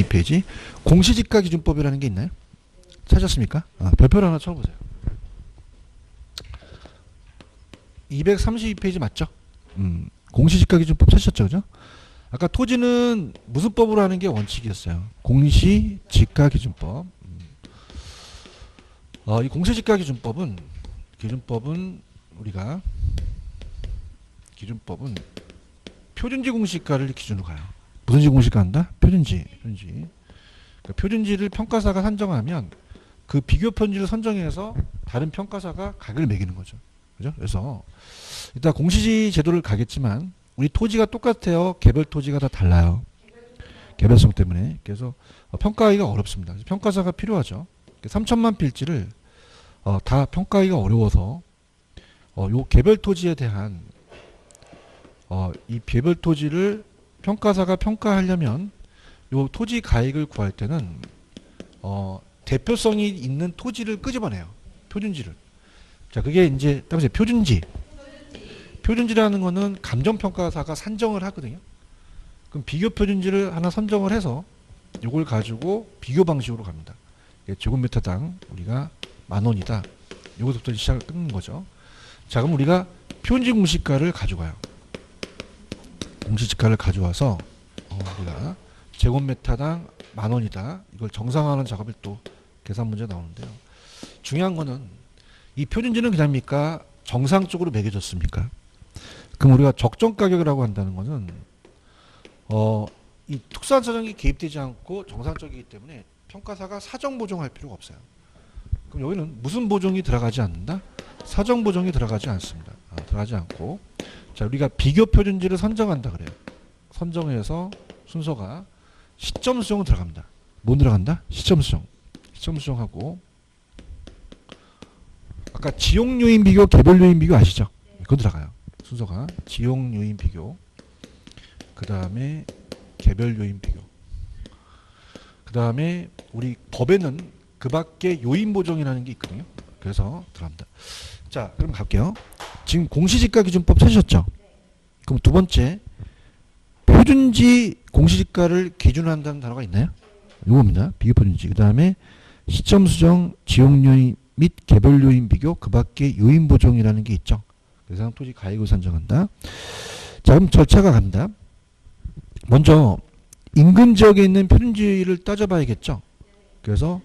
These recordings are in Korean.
232페이지 공시지가 기준법이라는 게 있나요? 찾았습니까? 별표를 하나 쳐보세요. 232페이지 맞죠? 공시지가 기준법 찾으셨죠? 그죠? 아까 토지는 무슨 법으로 하는 게 원칙이었어요? 공시지가 기준법. 이 공시지가 기준법은 우리가 표준지 공시가를 기준으로 가요. 무슨 지 공시가 한다? 표준지. 그러니까 표준지를 평가사가 산정하면 그 비교 편지를 선정해서 다른 평가사가 가격을 매기는 거죠. 그죠? 그래서 이따 공시지 제도를 가겠지만 우리 토지가 똑같아요. 개별 토지가 다 달라요. 개별성 때문에. 그래서 평가하기가 어렵습니다. 평가사가 필요하죠. 3천만 필지를 다 평가하기가 어려워서 요 개별 토지에 대한 이 개별 토지를 평가사가 평가하려면 요 토지 가액을 구할 때는 대표성이 있는 토지를 끄집어내요. 표준지를. 자, 그게 이제 따라서 표준지. 표준지라는 거는 감정평가사가 산정을 하거든요. 그럼 비교 표준지를 하나 선정을 해서 요걸 가지고 비교 방식으로 갑니다. 제곱미터당 우리가 10,000원이다. 요거부터 시작을 끊는 거죠. 자, 그럼 우리가 표준지 공시가를 가져가요. 공시지가를 가져와서 우리가 제곱미터당 10,000원이다. 이걸 정상화하는 작업을 또 계산 문제 나오는데요. 중요한 거는 이 표준지는 그냥입니까? 정상적으로 매겨졌습니까? 그럼 우리가 적정 가격이라고 한다는 거는 이 특수한 사정이 개입되지 않고 정상적이기 때문에 평가사가 사정 보정할 필요가 없어요. 그럼 여기는 무슨 보정이 들어가지 않는다? 사정 보정이 들어가지 않습니다. 들어가지 않고 자, 우리가 비교 표준지를 선정한다 그래요. 선정해서 순서가 시점 수정은 들어갑니다. 뭐 들어간다? 시점 수정. 시점 수정하고 아까 지용 요인 비교, 개별 요인 비교 아시죠? 그건 들어가요. 순서가 지용 요인 비교, 그 다음에 개별 요인 비교, 그 다음에 우리 법에는 그 밖에 요인 보정이라는 게 있거든요. 그래서 들어갑니다. 자, 그럼 갈게요. 지금 공시지가 기준법 찾으셨죠? 그럼 두 번째 표준지 공시지가를 기준으로 한다는 단어가 있나요? 요겁니다. 비교 표준지. 그 다음에 시점 수정, 지용 요인 및 개별 요인 비교, 그 밖에 요인 보정이라는 게 있죠. 그래서 토지 가액을 산정한다. 자, 그럼 절차가 갑니다. 먼저 인근 지역에 있는 표준지를 따져봐야겠죠. 그래서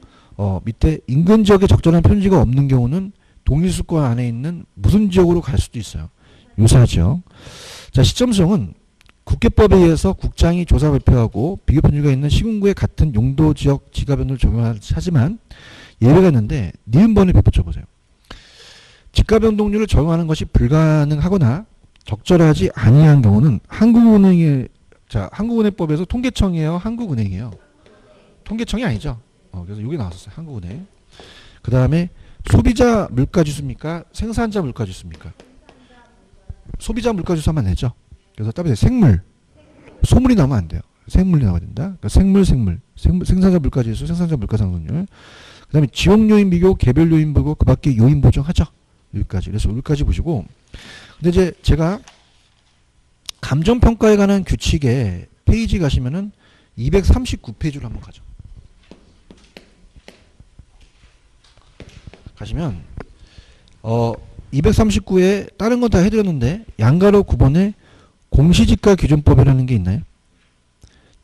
밑에 인근 지역에 적절한 표준지가 없는 경우는 동일수권 안에 있는 무슨 지역으로 갈 수도 있어요. 유사 지역. 자, 시점 수정은 국계법에 의해서 국장이 조사 발표하고 비교 표준지가 있는 시군구의 같은 용도 지역 지가변을 적용하지만 예외가 있는데 니은번을 붙여보세요. 지가변동률을 적용하는 것이 불가능하거나 적절하지 아니한 경우는 한국은행법에서 통계청이에요, 한국은행이에요. 통계청이 아니죠. 그래서 여기 나왔었어요. 한국은행. 그 다음에 소비자 물가지수입니까? 생산자 물가지수입니까? 소비자 물가지수 하면 되죠. 그래서 따로 생물, 소물이 나오면 안 돼요. 생물이 나와야 된다. 그러니까 생산자 물가지수, 생산자 물가상승률. 그 다음에 지역요인 비교, 개별 요인 비교, 그 밖에 요인 보정하죠. 여기까지. 그래서 여기까지 보시고. 근데 이제 제가 감정평가에 관한 규칙에 페이지 가시면은 239페이지로 한번 가죠. 가시면 239에 다른 건 다 해드렸는데 양가로 9번에 공시지가 기준법이라는 게 있나요?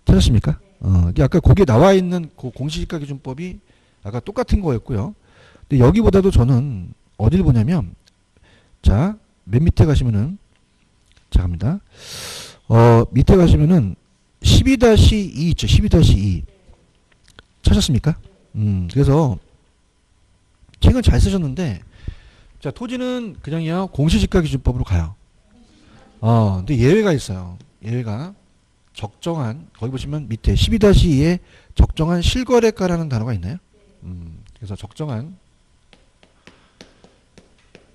찾았습니까? 아까 거기에 나와 있는 그 공시지가 기준법이 아까 똑같은 거였고요. 근데 여기보다도 저는 어디를 보냐면 자, 맨 밑에 가시면은 자, 갑니다. 밑에 가시면은 12-2 있죠. 12-2 찾았습니까? 그래서 책은 잘 쓰셨는데 자, 토지는 그냥요 공시지가 기준법으로 가요. 근데 예외가 있어요. 예외가 적정한 거기 보시면 밑에 12-2에 적정한 실거래가라는 단어가 있나요? 그래서 적정한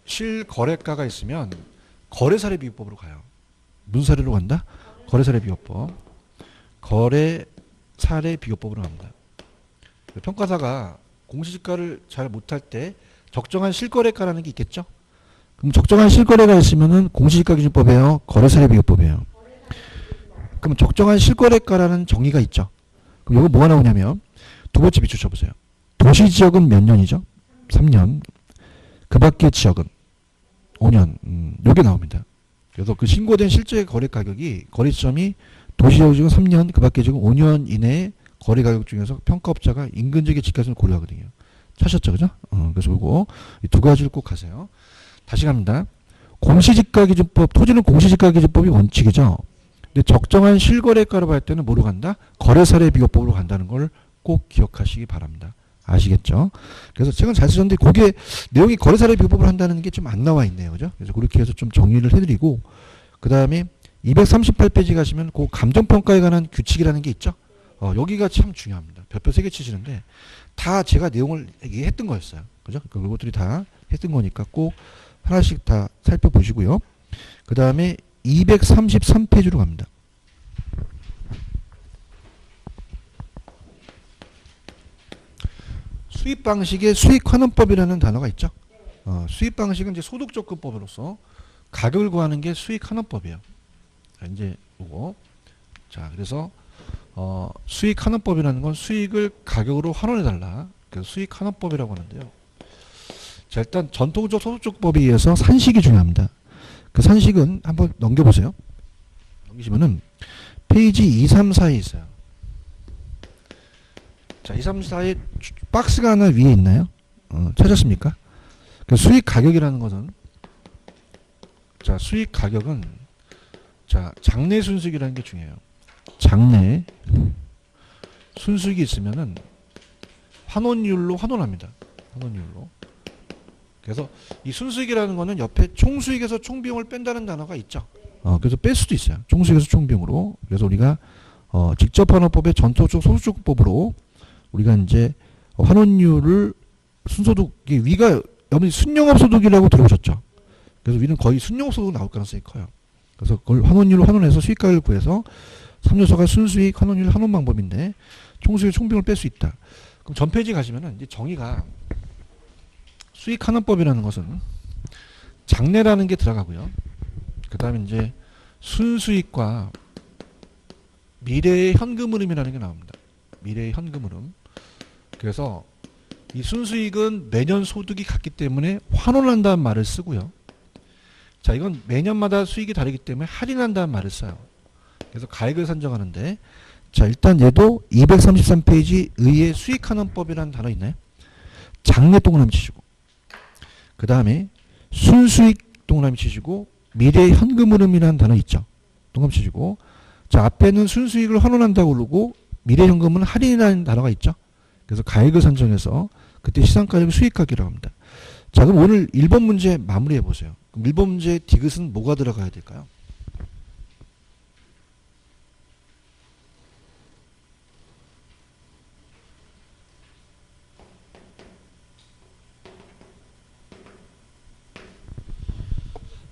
실거래가가 있으면 거래사례 비교법으로 가요. 무슨 사례로 간다? 거래사례 비교법. 거래사례 비교법으로 갑니다. 평가사가 공시지가를 잘 못할 때 적정한 실거래가라는 게 있겠죠? 그럼 적정한 실거래가 있으면은 공시지가 기준법이에요? 거래사례 비교법이에요? 그럼 적정한 실거래가라는 정의가 있죠? 그럼 이거 뭐가 나오냐면 두 번째 밑줄 쳐보세요. 도시 지역은 몇 년이죠? 3년. 그 밖의 지역은 5년. 요게 나옵니다. 그래서 그 신고된 실제 거래 가격이 거래 시점이 도시 지역은 3년, 그 밖의 지역은 5년 이내에 거래 가격 중에서 평가업자가 인근지역의 집값을 고려하거든요. 찾으셨죠, 그죠? 그래서 이거 두 가지를 꼭 하세요. 다시 갑니다. 공시지가기준법, 토지는 공시지가기준법이 원칙이죠. 근데 적정한 실거래가로 볼 때는 뭐로 간다? 거래사례 비교법으로 간다는 걸 꼭 기억하시기 바랍니다. 아시겠죠? 그래서 책은 잘 쓰셨는데 그게 내용이 거래사례 비교법을 한다는 게 좀 안 나와 있네요, 그죠? 그래서 그렇게 해서 좀 정리를 해드리고 그 다음에 238페이지 가시면 그 감정평가에 관한 규칙이라는 게 있죠. 여기가 참 중요합니다. 별표 3개 치시는데 다 제가 내용을 얘기했던 거였어요. 그죠? 그러니까 그것들이 다 했던 거니까 꼭 하나씩 다 살펴보시고요. 그 다음에 233페이지로 갑니다. 수입 방식의 수익환원법이라는 단어가 있죠. 수입 방식은 이제 소득접근법으로서 가격을 구하는 게 수익환원법이에요. 이제 이거 자 그래서 수익환원법이라는 건 수익을 가격으로 환원해달라. 그래서 수익환원법이라고 하는데요. 자 일단 전통적 소득적법에 의해서 산식이 중요합니다. 그 산식은 한번 넘겨보세요. 넘기시면은 페이지 2, 3, 4에 있어요. 자 2, 3, 4에 박스가 하나 위에 있나요? 찾았습니까? 그 수익 가격이라는 것은 자 수익 가격은 자 장내 순수익이라는 게 중요해요. 장내 순수익이 있으면은 환원율로 환원합니다. 환원율로. 그래서 이 순수익이라는 거는 옆에 총수익에서 총비용을 뺀다는 단어가 있죠. 그래서 뺄 수도 있어요. 총수익에서 총비용으로. 그래서 우리가 직접환원법의 전통적 소득적법으로 우리가 이제 환원율을 순소득이 위가 여러분이 순영업소득이라고 들어오셨죠. 그래서 위는 거의 순영업소득 나올 가능성이 커요. 그래서 그걸 환원율로 환원해서 수익가격을 구해서 3요소가 순수익, 환원율, 환원 방법인데 총수익, 총비용을 뺄 수 있다. 그럼 전 페이지 가시면은 이제 정의가 수익환원법이라는 것은 장래라는 게 들어가고요. 그 다음에 이제 순수익과 미래의 현금 흐름이라는 게 나옵니다. 미래의 현금 흐름. 그래서 이 순수익은 매년 소득이 같기 때문에 환원한다는 말을 쓰고요. 자, 이건 매년마다 수익이 다르기 때문에 할인한다는 말을 써요. 그래서 가액을 산정하는데, 자, 일단 얘도 233페이지 의의 수익환원법이라는 단어 있나요? 장래 동그라미 치시고, 그 다음에 순수익 동그라미 치시고, 미래 현금 흐름이라는 단어 있죠. 동그라미 치시고, 자, 앞에는 순수익을 환원한다고 그러고, 미래 현금은 할인이라는 단어가 있죠. 그래서 가액을 산정해서 그때 시상가격이 수익가격이라고 합니다. 자, 그럼 오늘 1번 문제 마무리해 보세요. 그럼 1번 문제의 디귿은 뭐가 들어가야 될까요?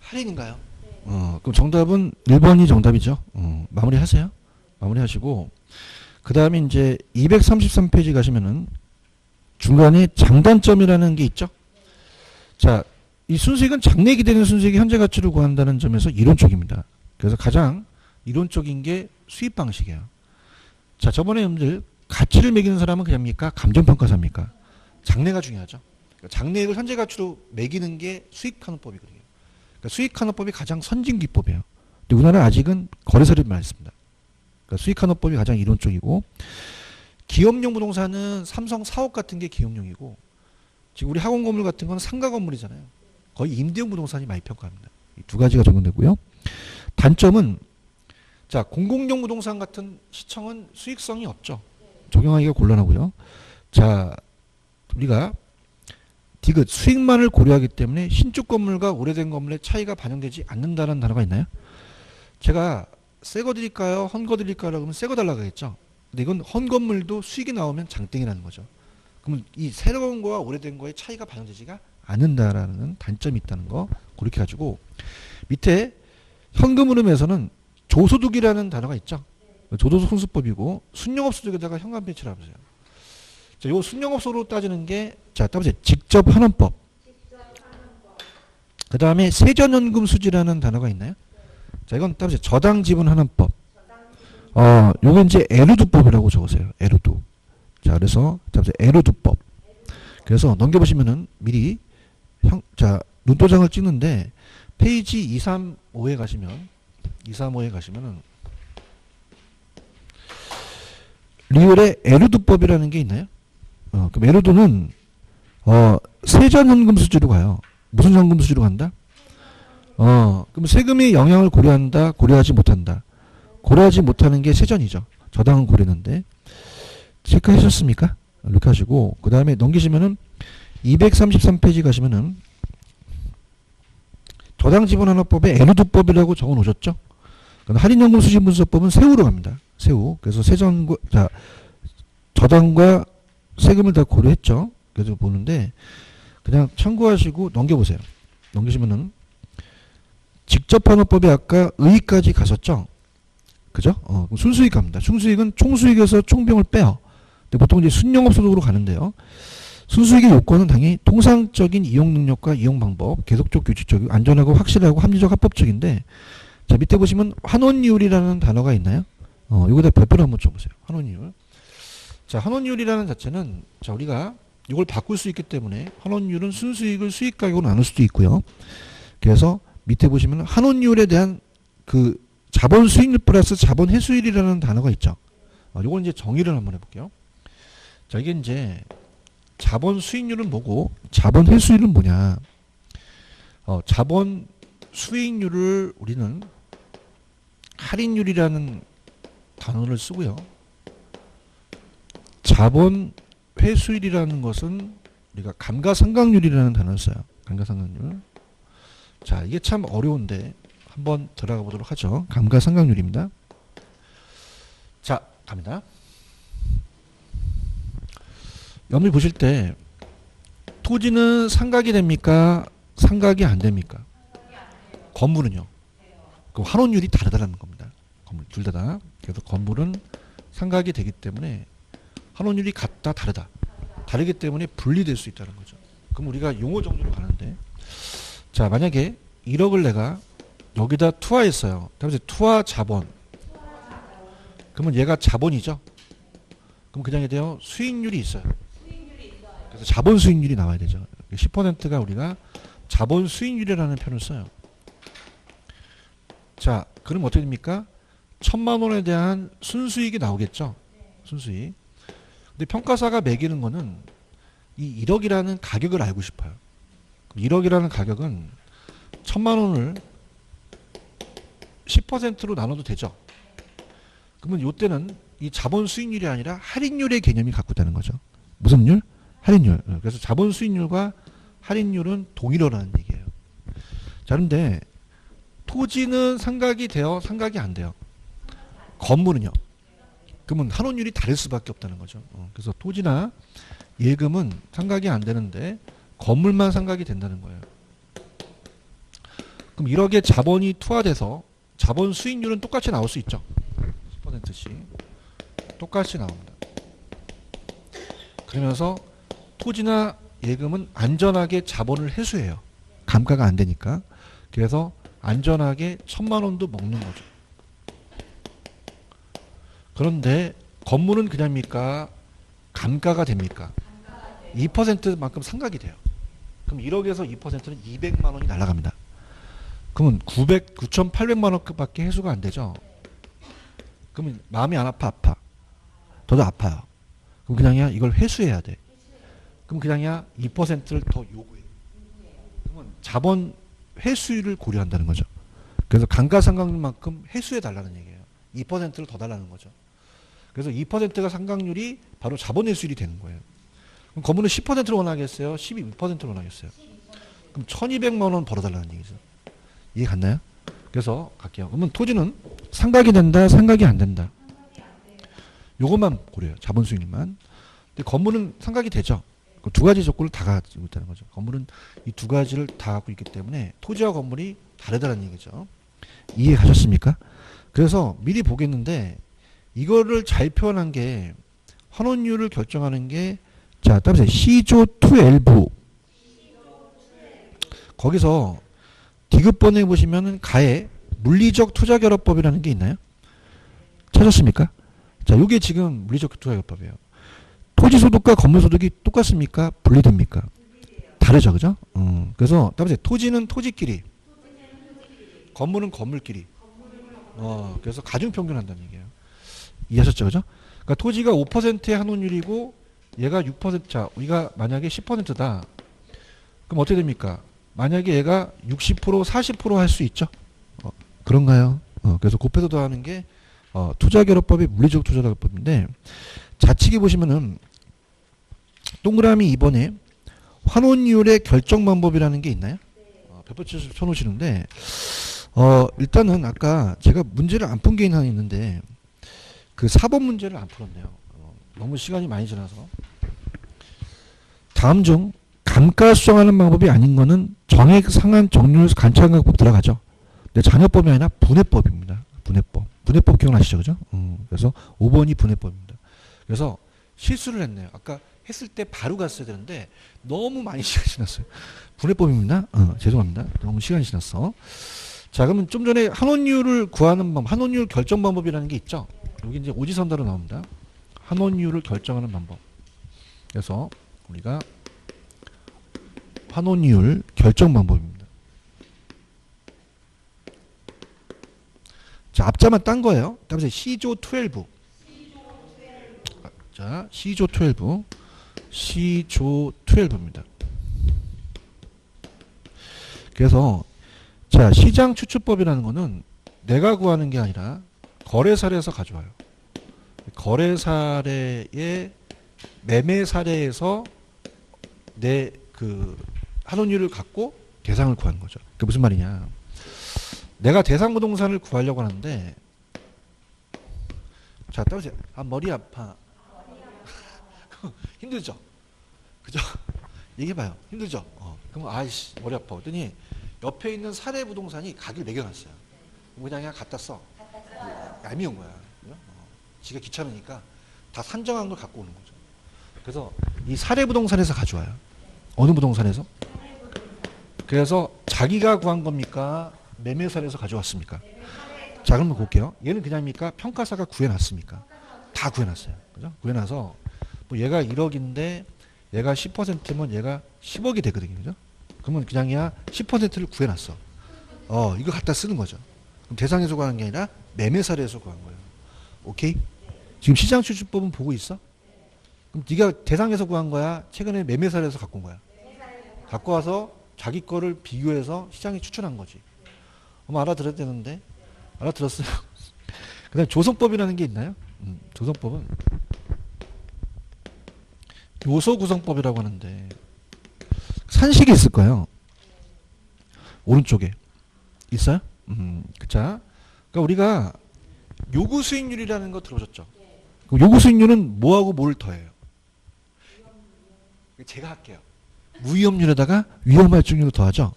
할인인가요? 그럼 정답은 1번이 정답이죠. 마무리하세요. 마무리하시고 그 다음에 이제 233페이지 가시면은 중간에 장단점이라는 게 있죠. 자, 이 순수익은 장래 기대는 순수익의 현재 가치를 구한다는 점에서 이론적입니다. 그래서 가장 이론적인 게 수입 방식이에요. 자, 저번에 여러분들 가치를 매기는 사람은 그냥입니까? 감정평가사입니까? 장래가 중요하죠. 그러니까 장래액을 현재 가치로 매기는 게 수익환원법이거든요. 그러니까 수익환원법이 가장 선진 기법이에요. 근데 우리나라는 아직은 거래사례만 있습니다. 그러니까 수익환원법이 가장 이론적이고 기업용 부동산은 삼성 사옥 같은 게 기업용이고 지금 우리 학원 건물 같은 건 상가 건물이잖아요. 거의 임대용 부동산이 많이 평가합니다. 이 두 가지가 적용되고요. 단점은 자 공공용 부동산 같은 시청은 수익성이 없죠. 적용하기가 곤란하고요. 자 우리가 디귿 수익만을 고려하기 때문에 신축 건물과 오래된 건물의 차이가 반영되지 않는다는 단어가 있나요? 제가 새 거 드릴까요? 헌 거 드릴까요? 그러면 새 거 달라고 하겠죠. 근데 이건 헌 건물도 수익이 나오면 장땡이라는 거죠. 그러면 이 새로운 거와 오래된 거의 차이가 반영되지가 않는다라는 단점이 있다는 거 그렇게 가지고 밑에 현금 흐름에서는 조소득이라는 단어가 있죠. 조도소 손수법이고 순영업소득에다가 현금 배치를 해보세요. 자, 요 순영업소로 따지는 게 자, 따보세요. 직접환원법. 그 다음에 세전연금 수지라는 단어가 있나요? 자, 이건 따보세요. 저당지분환원법. 요게 이제 에르두법이라고 적으세요. 에르두. 자, 그래서 에르두법. 그래서 넘겨보시면은 미리 눈도장을 찍는데 페이지 235에 가시면은 리을에 에르두법이라는 게 있나요? 그럼 에르두는 세전 현금 수지로 가요. 무슨 현금 수지로 간다? 그럼 세금의 영향을 고려한다, 고려하지 못한다. 고려하지 못하는 게 세전이죠. 저당은 고르는데. 체크하셨습니까? 이렇게 하시고, 그 다음에 넘기시면은 233페이지 가시면은 저당 지분환원법에 에르두법이라고 적어 놓으셨죠? 할인연금 수신분석법은 세우로 갑니다. 세우. 그래서 저당과 세금을 다 고려했죠. 그래서 보는데, 그냥 참고하시고 넘겨보세요. 넘기시면은, 직접환원법에 아까 의익까지 갔었죠? 그죠? 그럼 순수익 갑니다. 순수익은 총수익에서 총비용을 빼요. 근데 보통 이제 순영업소득으로 가는데요. 순수익의 요건은 당연히 통상적인 이용 능력과 이용 방법, 계속적 규칙적, 안전하고 확실하고 합리적 합법적인데, 자, 밑에 보시면 환원이율이라는 단어가 있나요? 이거다 별표를 한번 쳐보세요. 환원이율. 자, 환원이율이라는 자체는, 자, 우리가 이걸 바꿀 수 있기 때문에 환원이율은 순수익을 수익 가격으로 나눌 수도 있고요. 그래서 밑에 보시면 환원이율에 대한 그 자본 수익률 플러스 자본 회수율이라는 단어가 있죠. 요건 이제 정의를 한번 해볼게요. 자, 이게 이제 자본 수익률은 뭐고 자본 회수율은 뭐냐. 자본 수익률을 우리는 할인율이라는 단어를 쓰고요. 자본 회수율이라는 것은 우리가 감가상각률이라는 단어를 써요. 감가상각률. 자, 이게 참 어려운데 한번 들어가 보도록 하죠. 감가상각률입니다. 자, 갑니다. 여러분이 보실 때 토지는 상각이 됩니까? 상각이 안 됩니까? 건물은요? 그럼 환원율이 다르다는 겁니다. 건물 둘 다. 그래서 건물은 상각이 되기 때문에 환원율이 같다, 다르다. 다르기 때문에 분리될 수 있다는 거죠. 그럼 우리가 용어 정도로 가는데, 자, 만약에 1억을 내가 여기다 투하했어요. 그래서 투하 자본. 그러면 얘가 자본이죠. 그럼 그냥 돼요. 수익률이 있어요. 그래서 자본 수익률이 나와야 되죠. 10%가 우리가 자본 수익률이라는 표현을 써요. 자, 그럼 어떻게 됩니까? 1,000만 원에 대한 순수익이 나오겠죠. 순수익. 근데 평가사가 매기는 거는 이 1억이라는 가격을 알고 싶어요. 1억이라는 가격은 1,000만 원을 10%로 나눠도 되죠. 그러면 이때는 이 자본 수익률이 아니라 할인율의 개념이 갖고 있다는 거죠. 무슨 율? 할인율. 그래서 자본 수익률과 할인율은 동일어라는 얘기예요. 자, 그런데 토지는 상각이 돼요? 상각이 안 돼요? 건물은요? 그러면 환원율이 다를 수밖에 없다는 거죠. 그래서 토지나 예금은 상각이 안 되는데 건물만 상각이 된다는 거예요. 그럼 1억의 자본이 투하돼서 자본 수익률은 똑같이 나올 수 있죠. 10%씩 똑같이 나옵니다. 그러면서 토지나 예금은 안전하게 자본을 회수해요. 감가가 안 되니까. 그래서 안전하게 1,000만 원도 먹는 거죠. 그런데 건물은 그냥입니까? 감가가 됩니까? 2%만큼 상각이 돼요. 그럼 1억에서 2%는 200만 원이 날아갑니다. 그러면 9,800만 원밖에 회수가 안 되죠. 그러면 마음이 안 아파? 아파. 저도 아파요. 그럼 그냥이야 이걸 회수해야 돼. 그럼 그냥이야 2%를 더 요구해. 그러면 자본 회수율을 고려한다는 거죠. 그래서 감가상각률만큼 회수해 달라는 얘기예요. 2%를 더 달라는 거죠. 그래서 2%가 상각률이 바로 자본 회수율이 되는 거예요. 그럼 건물은 10%를 원하겠어요? 12%를 원하겠어요? 그럼 1,200만 원 벌어달라는 얘기죠. 이해 갔나요? 그래서 갈게요. 그러면 토지는 상각이 된다, 상각이 안 된다. 요것만 고려해요. 자본 수익률만. 근데 건물은 상각이 되죠. 그 두 가지 조건을 다 가지고 있다는 거죠. 건물은 이 두 가지를 다 갖고 있기 때문에 토지와 건물이 다르다는 얘기죠. 이해 가셨습니까? 그래서 미리 보겠는데 이거를 잘 표현한 게 환원율을 결정하는 게 자, 따라서 C조 2L부 거기서 디귿번에 보시면은 가에 물리적 투자결합법이라는 게 있나요? 찾았습니까? 자, 요게 지금 물리적 투자결법이에요. 토지 소득과 건물 소득이 똑같습니까? 분리됩니까? 다르죠, 그죠? 그래서 따라서 토지는 토지끼리, 건물은 건물끼리. 그래서 가중평균 한다는 얘기예요. 이해하셨죠, 그죠? 그러니까 토지가 5%의 환원율이고 얘가 6%. 자, 우리가 만약에 10%다. 그럼 어떻게 됩니까? 만약에 얘가 60%, 40% 할 수 있죠? 그런가요? 그래서 곱해서 더하는 게 투자결합법이 물리적 투자결합법인데 좌측에 보시면은 동그라미 2번에 환원율의 결정 방법이라는 게 있나요? 벽붙여 쳐놓으시는데 일단은 아까 제가 문제를 안 푼 게 하나 있는데 그 4번 문제를 안 풀었네요. 너무 시간이 많이 지나서. 다음 중 감가 수정하는 방법이 아닌 거는 정액 상한 정률 관찰가법 들어가죠. 근데 잔여법이 아니라 분해법입니다. 분해법. 분해법 기억나시죠? 그죠? 그래서 5번이 분해법입니다. 그래서 실수를 했네요. 아까 했을 때 바로 갔어야 되는데 너무 많이 시간이 지났어요. 분해법입니다. 죄송합니다. 너무 시간이 지났어. 자, 그러면 좀 전에 환원율을 구하는 방법, 환원율 결정 방법이라는 게 있죠. 여기 이제 오지선다로 나옵니다. 환원율을 결정하는 방법. 그래서 우리가 환원율 결정 방법입니다. 자, 앞자만 딴 거예요. 다음에 C조 12. 자, C조 12. C조 12입니다. 그래서 자, 시장 추출법이라는 거는 내가 구하는 게 아니라 거래 사례에서 가져와요. 거래 사례의 매매 사례에서 내 그 환원율을 갖고 대상을 구하는 거죠. 그게 무슨 말이냐? 내가 대상 부동산을 구하려고 하는데 자, 따보세요. 머리 아파. 힘들죠? 그죠? 얘기해봐요. 힘들죠? 그럼 아이씨 머리 아파. 그랬더니 옆에 있는 사례 부동산이 가격을 매겨놨어요. 그냥 갖다 써. 얄미운 거야. 지가 귀찮으니까 다 산정한 걸 갖고 오는 거죠. 그래서 이 사례 부동산에서 가져와요. 어느 부동산에서? 그래서 자기가 구한 겁니까? 매매사례에서 가져왔습니까? 자, 그럼 볼게요. 얘는 그냥입니까? 평가사가 구해놨습니까? 다 구해놨어요. 그죠? 구해놔서 뭐 얘가 1억인데 얘가 10%면 얘가 10억이 되거든요. 그죠? 그러면 그냥이야 10%를 구해놨어. 이거 갖다 쓰는 거죠. 그럼 대상에서 구하는 게 아니라 매매사례에서 구한 거예요. 오케이? 지금 시장추출법은 보고 있어? 그럼 네가 대상에서 구한 거야? 최근에 매매사례에서 갖고 온 거야? 갖고 와서 자기 거를 비교해서 시장에 추천한 거지. 그럼 알아들어야 되는데 알아들었어요? 그 다음에 조성법이라는 게 있나요? 조성법은 요소구성법이라고 하는데 산식이 있을 거예요. 오른쪽에 있어요? 자, 그러니까 우리가 요구 수익률이라는 거 들어오셨죠? 요구 수익률은 뭐하고 뭘 더해요? 제가 할게요. 무위험률에다가 위험할증률을 더하죠.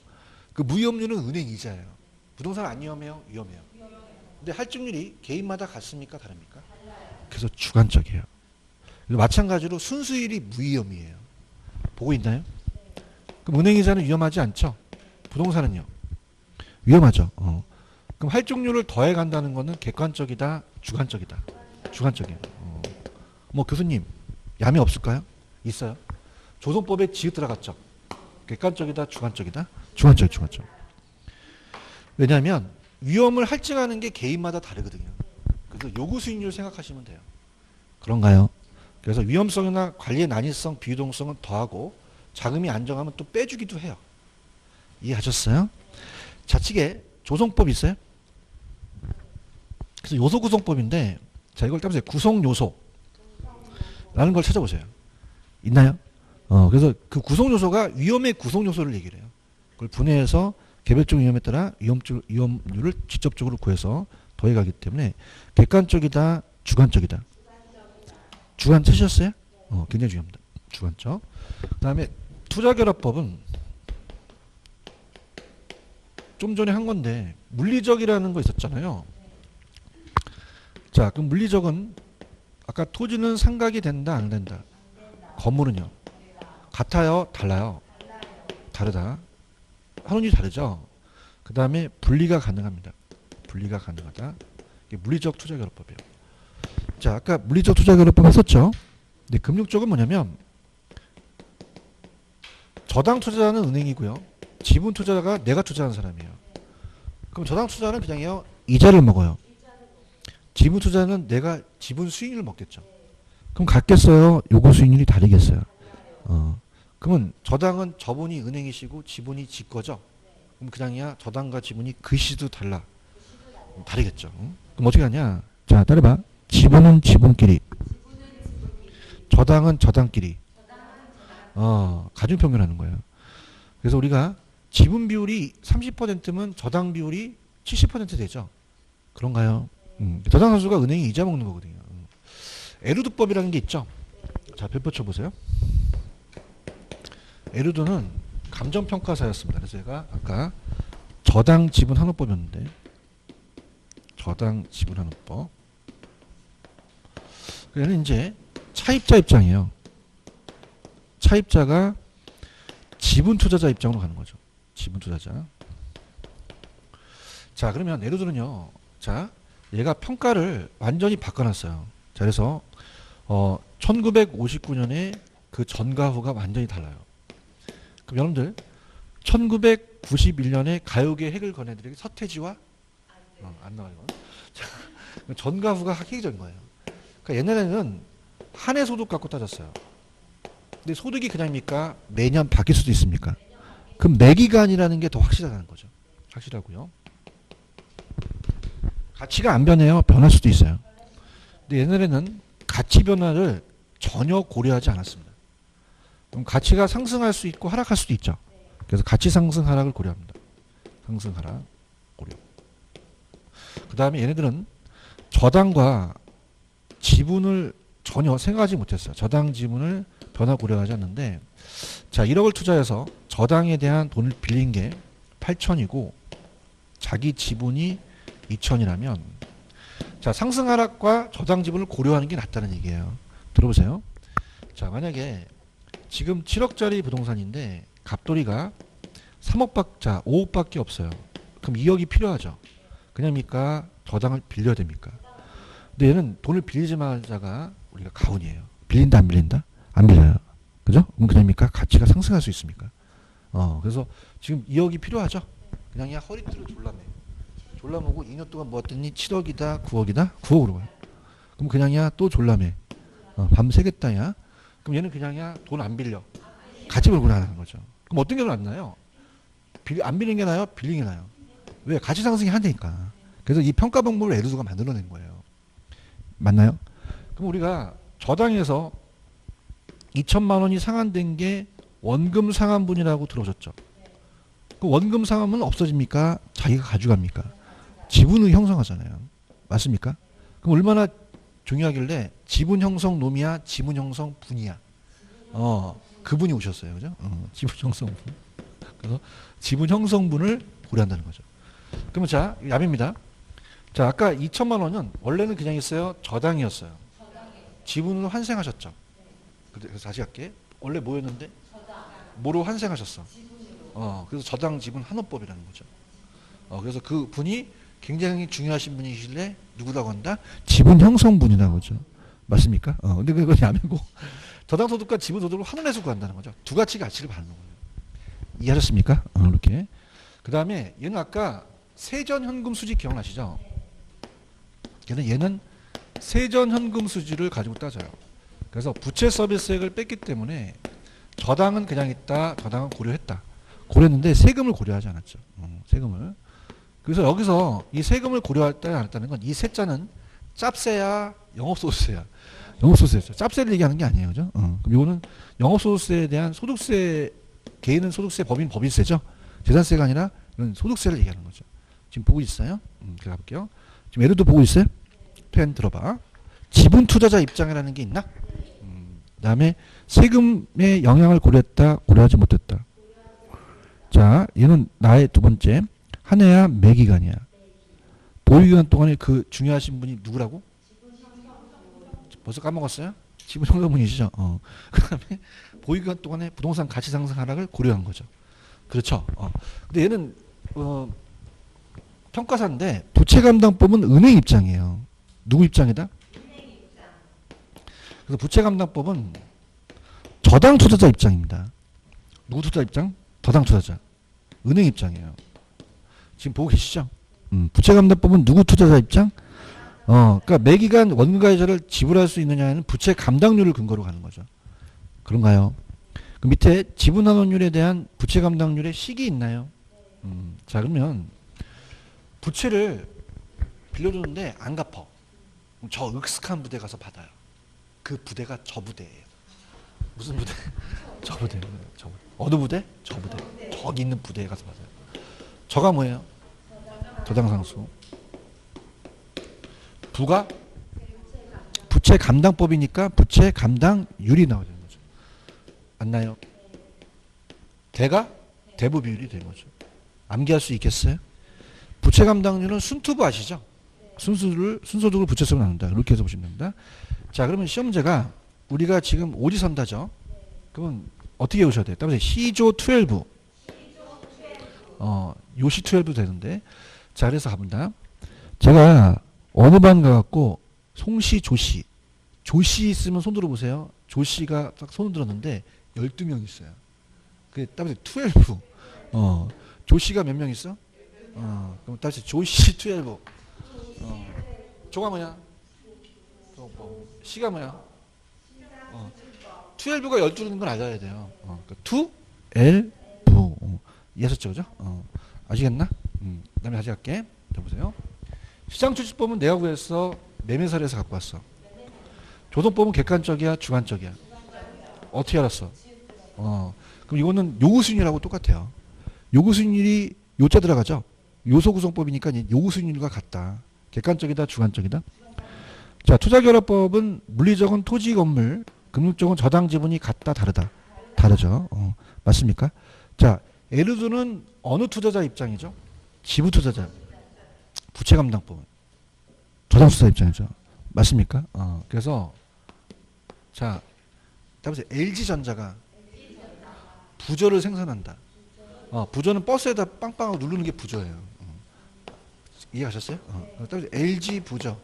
그 무위험률은 은행 이자예요. 부동산 안 위험해요? 위험해요. 근데 할증률이 개인마다 같습니까? 다릅니까? 그래서 주관적이에요. 마찬가지로 순수일이 무위험이에요. 보고 있나요? 그럼 은행 이자는 위험하지 않죠? 부동산은요? 위험하죠. 그럼 할증률을 더해 간다는 거는 객관적이다, 주관적이다. 주관적이에요. 뭐 교수님, 야매 없을까요? 있어요. 조선법에 지읒 들어갔죠. 객관적이다, 주관적이다. 주관적, 주관적. 왜냐하면 위험을 할증하는 게 개인마다 다르거든요. 그래서 요구 수익률 생각하시면 돼요. 그런가요? 그래서 위험성이나 관리의 난이성, 비유동성은 더하고 자금이 안정하면 또 빼주기도 해요. 이해하셨어요? 좌측에 조성법 있어요? 그래서 요소 구성법인데 자, 이걸 따보세요. 구성 요소라는 걸 찾아보세요. 있나요? 그래서 그 구성 요소가 위험의 구성 요소를 얘기를 해요. 그걸 분해해서 개별적 위험에 따라 위험률을 직접적으로 구해서 더해가기 때문에 객관적이다, 주관적이다. 주관 찾으셨어요? 굉장히 중요합니다. 주관적. 그 다음에 투자결합법은 좀 전에 한 건데 물리적이라는 거 있었잖아요. 자, 그럼 물리적은 아까 토지는 상각이 된다, 안 된다? 건물은요? 같아요, 달라요? 다르다. 환원이 다르죠? 그 다음에 분리가 가능합니다. 분리가 가능하다. 이게 물리적 투자결합법이에요. 자, 아까 물리적 투자 결합법 했었죠. 근데 금융 쪽은 뭐냐면 저당 투자자는 은행이고요. 지분 투자자가 내가 투자한 사람이에요. 그럼 저당 투자는 그냥요 이자를 먹어요. 지분 투자는 내가 지분 수익률을 먹겠죠. 그럼 같겠어요? 요구 수익률이 다르겠어요. 그러면 저당은 저분이 은행이시고 지분이 지 거죠. 그럼 그냥이야 저당과 지분이 글씨도 달라. 다르겠죠. 그럼 어떻게 하냐? 자, 따라봐. 지분은 지분끼리, 저당은 저당끼리. 가중평균하는 거예요. 그래서 우리가 지분 비율이 30%면 저당 비율이 70% 되죠. 그런가요? 저당 선수가 은행이 이자 먹는 거거든요. 에루드법이라는 게 있죠. 자, 별표 쳐보세요. 에루드는 감정평가사였습니다. 그래서 제가 아까 저당 지분 환원법이었는데 저당 지분 환원법. 얘는 이제 차입자 입장이에요. 차입자가 지분 투자자 입장으로 가는 거죠. 지분 투자자. 자, 그러면 예를 들면요. 자, 얘가 평가를 완전히 바꿔놨어요. 자, 그래서 1959년에 그 전과 후가 완전히 달라요. 그럼 여러분들 1991년에 가요계 핵을 거내들에게 서태지와 안 나와요. 전과 후가 획기적인 거예요. 그러니까 옛날에는 한 해 소득 갖고 따졌어요. 근데 소득이 그냥입니까? 매년 바뀔 수도 있습니까? 그럼 매 기간이라는 게 더 확실하다는 거죠. 확실하고요. 가치가 안 변해요. 변할 수도 있어요. 근데 옛날에는 가치 변화를 전혀 고려하지 않았습니다. 그럼 가치가 상승할 수 있고 하락할 수도 있죠. 그래서 가치 상승 하락을 고려합니다. 상승 하락 고려. 그 다음에 얘네들은 저당과 지분을 전혀 생각하지 못했어요. 저당 지분을 변화 고려하지 않는데, 자, 1억을 투자해서 저당에 대한 돈을 빌린 게 8천이고 자기 지분이 2천이라면, 자, 상승 하락과 저당 지분을 고려하는 게 낫다는 얘기예요. 들어보세요. 자, 만약에 지금 7억짜리 부동산인데 갑돌이가 3억 자 5억밖에 없어요. 그럼 2억이 필요하죠. 그냥입니까? 저당을 빌려야 됩니까? 근데 얘는 돈을 빌리자마자가 우리가 가훈이에요. 빌린다 안 빌린다? 안 빌려요. 그죠? 그럼 그냥입니까? 가치가 상승할 수 있습니까? 그래서 지금 2억이 필요하죠. 그냥 허리띠를 졸라매고 2년 동안 모았더니 7억이다 9억이다 9억으로 가요. 그럼 그냥이야 또 졸라매. 밤새겠다 야. 그럼 얘는 그냥이야 돈 안 빌려. 같이 벌고 나가는 거죠. 그럼 어떤 게 더 낫나요? 안 빌리는 게 나아요? 빌리는 게 나아요? 왜? 가치 상승이 한다니까. 그래서 이 평가 방법을 에르두가 만들어낸 거예요. 맞나요? 그럼 우리가 저당에서 2천만 원이 상환된 게 원금 상환분이라고 들어오셨죠. 그 원금 상환은 없어집니까? 자기가 가져갑니까? 지분을 형성하잖아요. 맞습니까? 그럼 얼마나 중요하길래 지분 형성 놈이야, 지분 형성 분이야. 그분이 오셨어요. 그죠? 지분 형성 분. 그래서 지분 형성분을 고려한다는 거죠. 그러면 자, 야입니다. 자, 아까 2천만 원은 원래는 그냥 있어요. 저당이었어요. 지분을 환생하셨죠. 그래서 다시 할게. 원래 뭐였는데? 뭐로 환생하셨어? 그래서 저당 지분 환원법이라는 거죠. 그래서 그 분이 굉장히 중요하신 분이길래 누구라고 한다? 지분 형성분이라고 하죠. 맞습니까? 근데 그건 야매고 저당 소득과 지분 소득을 환원해서 구한다는 거죠. 두 가지 가치를 받는 거예요. 이해하셨습니까? 이렇게. 그 다음에 얘는 아까 세전 현금 수지 기억나시죠? 얘는 세전 현금 수지를 가지고 따져요. 그래서 부채 서비스액을 뺐기 때문에 저당은 그냥 있다, 저당은 고려했다. 고려했는데 세금을 고려하지 않았죠. 세금을. 그래서 여기서 이 세금을 고려했다 안 했다는 건 이 세자는 짭세야, 영업소득세야. 영업소득세죠. 짭세를 얘기하는 게 아니에요. 그죠? 그럼 이거는 영업소득세에 대한 소득세, 개인은 소득세, 법인 법인세죠. 재산세가 아니라 이건 소득세를 얘기하는 거죠. 지금 보고 있어요? 제가 볼게요. 지금 예를 들어 보고 있어요? 펜 들어봐. 지분 투자자 입장이라는 게 있나? 그 다음에 세금의 영향을 고려했다, 고려하지 못했다. 자, 얘는 나의 두 번째. 한 해야 매 기간이야. 보유기간 동안에 그 중요하신 분이 누구라고? 벌써 까먹었어요? 지분 형성분이시죠. 그 다음에 보유기간 동안에 부동산 가치 상승 하락을 고려한 거죠. 그렇죠. 근데 얘는 평가사인데 부채감당법은 은행 입장이에요. 누구 입장이다? 그래서 부채 감당법은 저당 투자자 입장입니다. 누구 투자 입장? 저당 투자자. 은행 입장이에요. 지금 보고 계시죠? 부채 감당법은 누구 투자자 입장? 그러니까 매기간 원가이자를 지불할 수 있느냐는 부채 감당률을 근거로 가는 거죠. 그런가요? 그 밑에 지분환원율에 대한 부채 감당률의 식이 있나요? 자, 그러면 부채를 빌려주는데 안 갚아. 저 익숙한 부대 가서 받아요. 그 부대가 저 부대예요. 무슨 부대? 저 부대. 저 부대. 어느 부대? 저 부대. 저기 있는 부대에 가서 받아요. 저가 뭐예요? 저당상수. 부가 부채 감당법이니까 부채 감당률이 나와야 되는 거죠. 맞나요? 대가 대부 비율이 되는 거죠. 암기할 수 있겠어요? 부채 감당률은 순투부 아시죠? 순서적으로 부채수를 나눈다. 이렇게 해서 보시면 됩니다. 자, 그러면 시험 문제가 우리가 지금 오지선다죠. 그러면 어떻게 오셔야 돼요? 따라서 시조 12. 요시 12 되는데. 자, 그래서 가본다. 제가 어느 반 가갖고 송시, 조시. 조시 있으면 손 들어보세요. 조시가 딱 손을 들었는데 12명 있어요. 그게 따라서 12. 조시가 몇 명 있어? 그럼 따라서 조시 12. 조가 뭐야? 시가 뭐야? 12가 12는 걸 알아야 돼요. 그러니까 2, 이해하셨죠? 그죠? 아시겠나? 그 다음에 다시 할게. 자, 보세요. 시장추진법은 내가 구해서 매매사례에서 갖고 왔어. 조선법은 객관적이야? 주관적이야? 어떻게 알았어? 그럼 이거는 요구수익률하고 똑같아요. 요구수익률이 요자 들어가죠? 요소구성법이니까 요구수익률과 같다. 객관적이다? 주관적이다? 자, 투자결합법은 물리적은 토지 건물, 금융적은 저당 지분이 같다? 다르다? 다르죠. 맞습니까? 자, 에르두는 어느 투자자 입장이죠? 지분 투자자. 부채 감당법은 저당 투자자 입장이죠. 맞습니까? 그래서 자, 따라서 LG전자가 부저를 생산한다. 부저는 버스에다 빵빵하고 누르는 게 부저예요. 이해하셨어요? 따라서 LG 부저.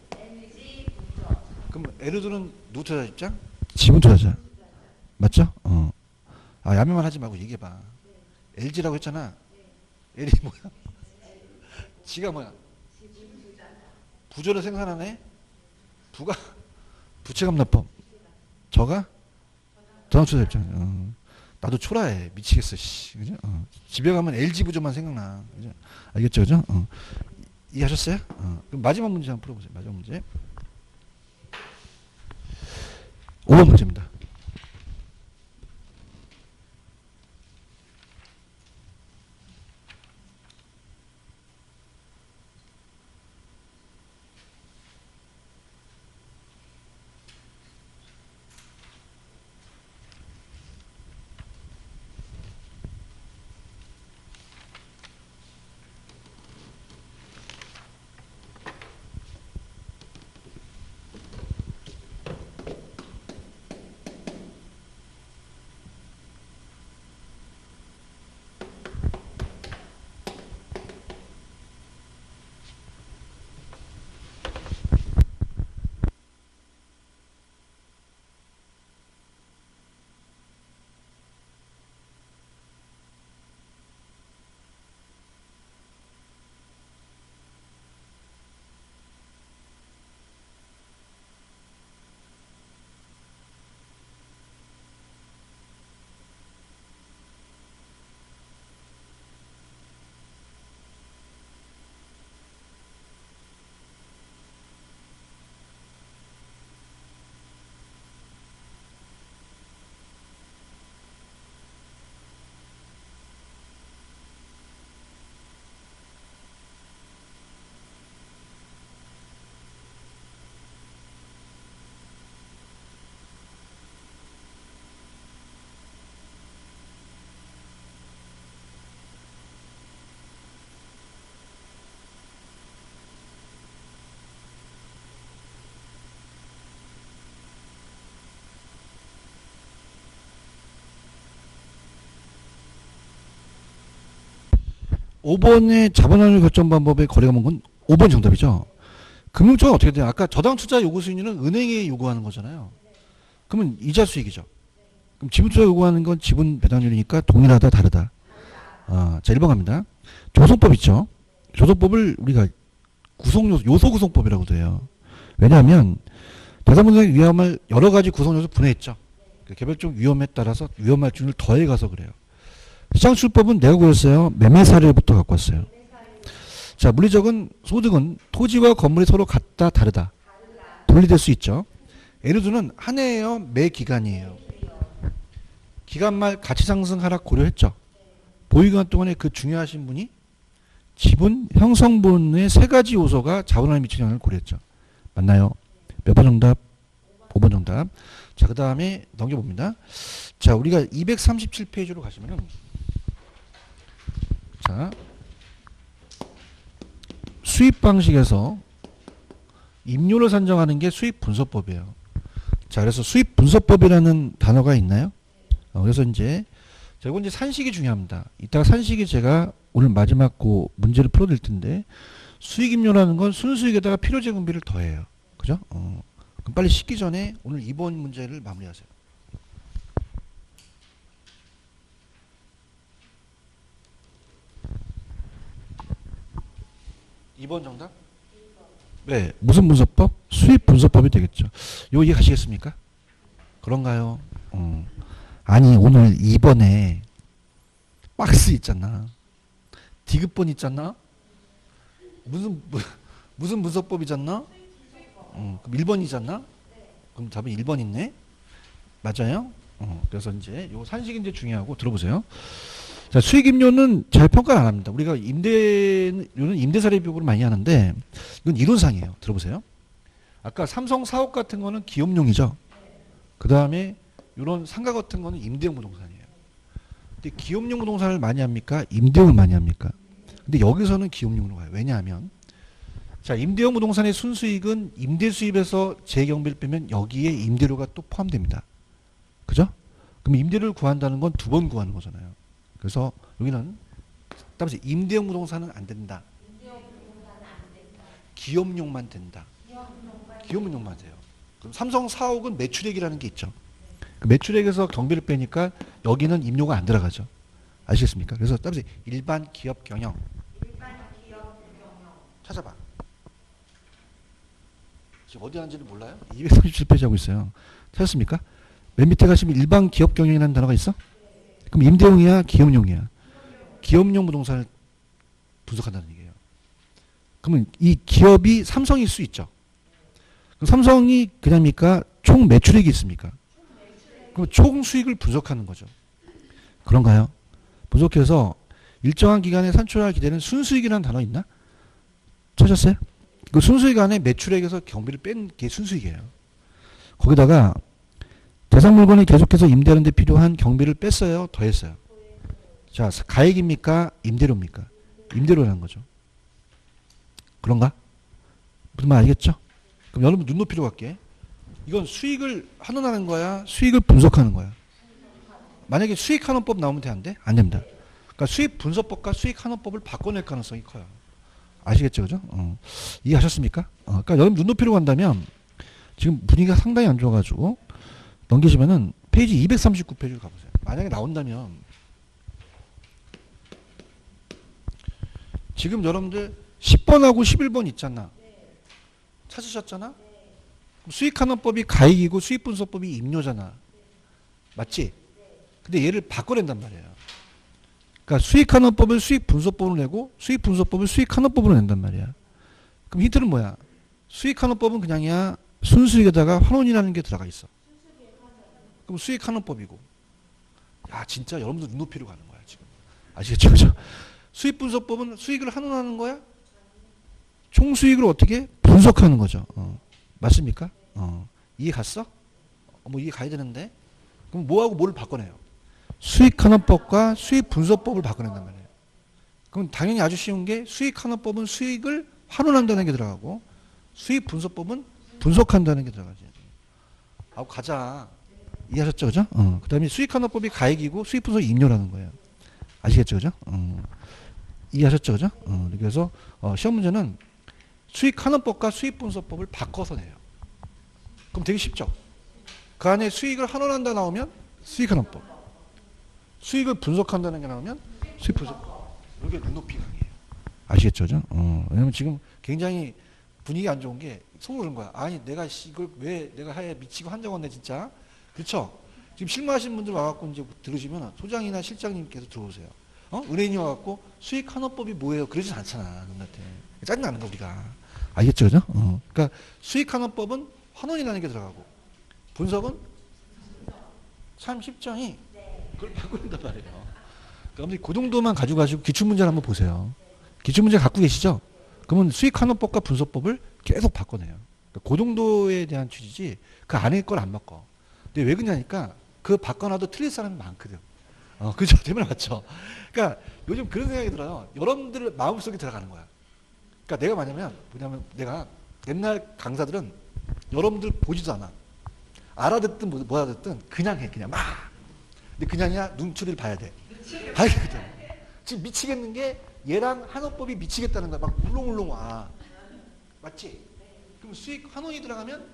그럼 에르두는 누구 투자자 입장? 지분 투자자. 맞죠? 야매만 하지 말고 얘기해봐. LG라고 했잖아. L이 뭐야? 지가 뭐야? 부저를 생산하네? 부가 부채 감납법. 저가 저당 투자 입장. 나도 초라해. 미치겠어. 씨. 그죠? 집에 가면 LG 부저만 생각나. 그죠? 알겠죠? 그죠? 이해하셨어요? 그럼 마지막 문제 한번 풀어보세요. 마지막 문제. 5번 문제입니다. 5번의 자본환율 결정 방법의 거래가 먼 건 5번 정답이죠. 금융처가 어떻게 돼요? 아까 저당 투자 요구 수익률은 은행이 요구하는 거잖아요. 그러면 이자 수익이죠. 그럼 지분 투자 요구하는 건 지분 배당률이니까 동일하다 다르다. 자 1번 갑니다. 조성법 있죠. 조성법을 우리가 요소 구성법이라고도 해요. 왜냐하면 대상분석의 위험을 여러 가지 구성 요소 분해했죠. 개별적 위험에 따라서 위험할 중을 더해가서 그래요. 시장출법은 내가 구했어요. 매매 사례부터 갖고 왔어요. 자, 물리적은 소득은 토지와 건물이 서로 같다 다르다 분리될 수 있죠. 예를 들면 한 해예요, 매 기간이에요. 기간 말 가치 상승 하락 고려했죠. 보유기간 동안에 그 중요하신 분이 지분 형성분의 세 가지 요소가 자본에 미치는 영향을 고려했죠. 맞나요? 몇 번 정답? 5번 정답. 자, 그 다음에 넘겨봅니다. 자, 우리가 237페이지로 가시면은, 자, 수입 방식에서 임료를 산정하는 게 수입 분석법이에요. 자, 그래서 수입 분석법이라는 단어가 있나요? 그래서 이제, 자, 이건 이제 산식이 중요합니다. 이따가 산식이 제가 오늘 마지막 그 문제를 풀어드릴 텐데, 수익임료라는 건 순수익에다가 필요재급비를 더해요. 그죠? 그럼 빨리 씻기 전에 오늘 2번 문제를 마무리하세요. 2번 정답? 네. 무슨 분석법? 수입 분석법이 되겠죠. 이거 이해가시겠습니까? 그런가요? 아니 오늘 2번에 박스 있잖아. 디귿번 있잖아. 무슨 분석법이잖아? 그럼 1번이잖아? 그럼 답은 1번 있네? 맞아요? 그래서 이제 요 산식이 이제 중요하고 들어보세요. 자, 수익임료는 잘 평가를 안 합니다. 우리가 임대료는 임대사례 비용으로 많이 하는데 이건 이론상이에요. 들어보세요. 아까 삼성 사옥 같은 거는 기업용이죠. 그 다음에 이런 상가 같은 거는 임대용 부동산이에요. 근데 기업용 부동산을 많이 합니까? 임대용을 많이 합니까? 근데 여기서는 기업용으로 가요. 왜냐하면 자, 임대용 부동산의 순수익은 임대 수입에서 재경비를 빼면 여기에 임대료가 또 포함됩니다. 그죠? 그럼 임대료를 구한다는 건 두 번 구하는 거잖아요. 그래서 여기는 따라서 임대용 부동산은 안 된다. 기업용만 된다. 기업용만 돼요. 그럼 삼성 사옥은 매출액이라는 게 있죠. 그 매출액에서 경비를 빼니까 여기는 임료가 안 들어가죠. 아시겠습니까? 그래서 따라서 일반 기업 경영. 찾아봐. 지금 어디 하는지는 몰라요? 237페이지 하고 있어요. 찾았습니까? 맨 밑에 가시면 일반 기업 경영이라는 단어가 있어? 그럼 임대용이야? 기업용이야? 기업용 부동산을 분석한다는 얘기예요. 그러면 이 기업이 삼성일 수 있죠. 그럼 삼성이 그냥입니까? 총 매출액이 있습니까? 그럼 총 수익을 분석하는 거죠. 그런가요? 분석해서 일정한 기간에 산출할 기대는 순수익이라는 단어 있나? 찾았어요? 그 순수익 안에 매출액에서 경비를 뺀 게 순수익이에요. 거기다가 대상 물건이 계속해서 임대하는 데 필요한 경비를 뺐어요? 더했어요? 자, 가액입니까? 임대료입니까? 임대료라는 거죠. 그런가? 무슨 말 알겠죠? 그럼 여러분 눈높이로 갈게. 이건 수익을 환원하는 거야? 수익을 분석하는 거야? 만약에 수익환원법 나오면 돼? 안 돼? 안 됩니다. 그러니까 수익 분석법과 수익환원법을 바꿔낼 가능성이 커요. 아시겠죠? 그죠? 이해하셨습니까? 그러니까 여러분 눈높이로 간다면 지금 분위기가 상당히 안 좋아가지고 넘기시면은 페이지 239페이지로 가보세요. 만약에 나온다면 지금 여러분들 10번하고 11번 있잖아. 찾으셨잖아? 수익환원법이 가액이고 수익분석법이 임료잖아. 맞지? 근데 얘를 바꿔낸단 말이에요. 그러니까 수익환원법을 수익분석법으로 내고 수익분석법을 수익환원법으로 낸단 말이야. 그럼 힌트는 뭐야? 수익환원법은 그냥이야 순수익에다가 환원이라는 게 들어가 있어. 그럼 수익환원법이고. 야 진짜 여러분들 눈높이로 가는 거야 지금. 아시겠죠? 그죠? 수익분석법은 수익을 환원하는 거야? 총수익을 어떻게? 분석하는 거죠. 맞습니까? 이해 갔어? 뭐 이해 가야 되는데. 그럼 뭐하고 뭐를 바꿔내요? 수익환원법과 수익분석법을 바꿔낸단 말이에요. 그럼 당연히 아주 쉬운 게 수익환원법은 수익을 환원한다는 게 들어가고 수익분석법은 분석한다는 게 들어가지. 아우 가자. 이해하셨죠? 그죠? 그 다음에 수익환원법이 가액이고 수익분석이 임료라는 거예요. 아시겠죠? 그죠? 이해하셨죠? 그죠? 그래서 시험 문제는 수익환원법과 수익분석법을 바꿔서 내요. 그럼 되게 쉽죠? 그 안에 수익을 환원한다 나오면 수익환원법. 수익을 분석한다는 게 나오면 수익 분석법. 이게 눈높이 강의예요. 아시겠죠? 왜냐면 지금 굉장히 분위기 안 좋은 게 속으로 그런 거야. 아니 내가 이걸 왜 내가 하에 미치고 한정원네 진짜. 그렇죠? 지금 실무하신 분들 와갖고 이제 들으시면 소장이나 실장님께서 들어오세요. 은행이 와갖고 수익환원법이 뭐예요? 그러진 않잖아. 너한테 짜증나는 거 우리가. 알겠죠? 그죠? 그러니까 수익환원법은 환원이라는 게 들어가고 분석은 참 쉽정이 그걸 바꾼단 말이에요. 그러니까 그 정도만 가지고 가시고 기출문제를 한번 보세요. 기출문제 갖고 계시죠? 그러면 수익환원법과 분석법을 계속 바꿔내요. 그러니까 그 정도에 대한 취지지 그 안에 걸 안 바꿔. 근데 왜 그러냐니까 그 바꿔놔도 틀릴 사람이 많거든. 그죠? 되면 맞죠? 그러니까 요즘 그런 생각이 들어요. 여러분들 마음속에 들어가는 거야. 그러니까 내가 뭐냐면 내가 옛날 강사들은 여러분들 보지도 않아. 알아듣든 뭐 알아듣든 그냥 해. 그냥 막. 근데 그냥이야 눈초리를 봐야 돼. 봐야겠거든. 지금 미치겠는 게 얘랑 한어법이 미치겠다는 거야. 막 울렁울렁 와. 맞지? 그럼 수익 환원이 들어가면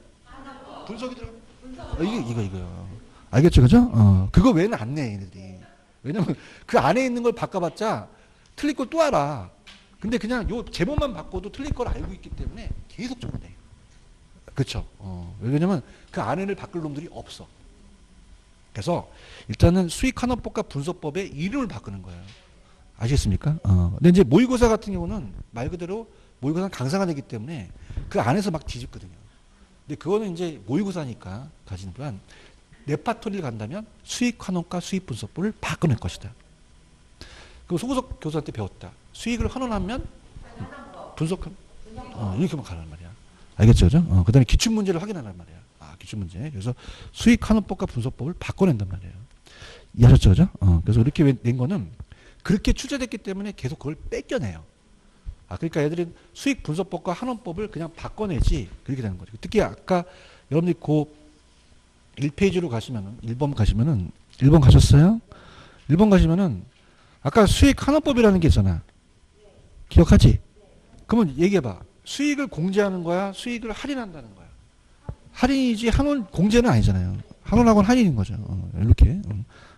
분석이 들어가면 이거요. 알겠죠? 그죠? 그거 외에는 안 내, 얘네들이. 왜냐면 그 안에 있는 걸 바꿔봤자 틀릴 걸 또 알아. 근데 그냥 요 제목만 바꿔도 틀릴 걸 알고 있기 때문에 계속 적어내. 그쵸? 왜냐면 그 안에를 바꿀 놈들이 없어. 그래서 일단은 수익환원법과 분석법의 이름을 바꾸는 거예요. 아시겠습니까? 근데 이제 모의고사 같은 경우는 말 그대로 모의고사는 강사가 되기 때문에 그 안에서 막 뒤집거든요. 근데 그거는 이제 모의고사니까 가지는 건 레파토리를 간다면 수익환원과 수익분석법을 바꿔낼 것이다. 그럼 소구석 교수한테 배웠다. 수익을 환원하면 분석하면 이렇게만 가란 말이야. 알겠죠? 그죠? 그 다음에 기출문제를 확인하란 말이야. 기출문제. 그래서 수익환원법과 분석법을 바꿔낸단 말이에요. 이해하셨죠? 그죠? 그래서 이렇게 낸 거는 그렇게 출제됐기 때문에 계속 그걸 뺏겨내요. 그러니까 애들은 수익분석법과 환원법을 그냥 바꿔내지 그렇게 되는 거죠. 특히 아까 여러분들이 그 1페이지로 가시면은 1번 가시면은 1번 가셨어요? 1번 가시면은 아까 수익환원법이라는 게 있잖아. 기억하지? 그러면 얘기해봐. 수익을 공제하는 거야? 수익을 할인한다는 거야? 할인이지 환원 공제는 아니잖아요. 환원하고는 할인인 거죠. 이렇게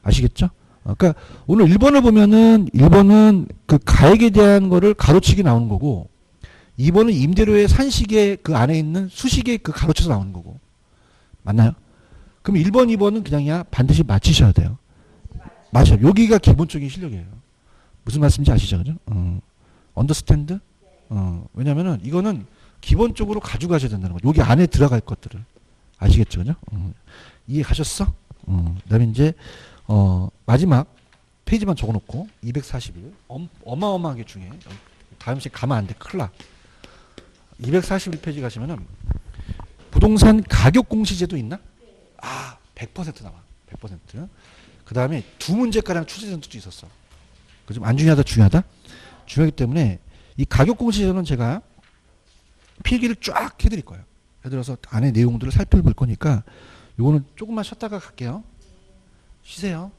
아시겠죠? 그러니까 오늘 1번을 보면은 1번은 그 가액에 대한 거를 가로치기 나오는 거고 2번은 임대료의 산식의 그 안에 있는 수식의 그 가로쳐서 나오는 거고 맞나요? 그럼 1번, 2번은 그냥이야 반드시 맞히셔야 돼요. 맞아요. 여기가 기본적인 실력이에요. 무슨 말씀인지 아시죠? 그죠? 언더스탠드? 왜냐면은 이거는 기본적으로 가져가셔야 된다는 거죠. 여기 안에 들어갈 것들을. 아시겠죠? 그죠? 이해 가셨어? 그 다음에 이제, 마지막 페이지만 적어 놓고 241. 어마어마하게 중요해. 다음 시간에 가면 안 돼. 큰일 나. 241페이지 가시면은 부동산 가격 공시제도 있나? 100% 나와. 100%. 그 다음에 두 문제가량 출제된 적도 있었어. 그 좀 안 중요하다, 중요하다? 중요하기 때문에 이 가격 공시제도는 제가 필기를 쫙 해드릴 거예요. 해드려서 안에 내용들을 살펴볼 거니까 요거는 조금만 쉬었다가 갈게요. 쉬세요.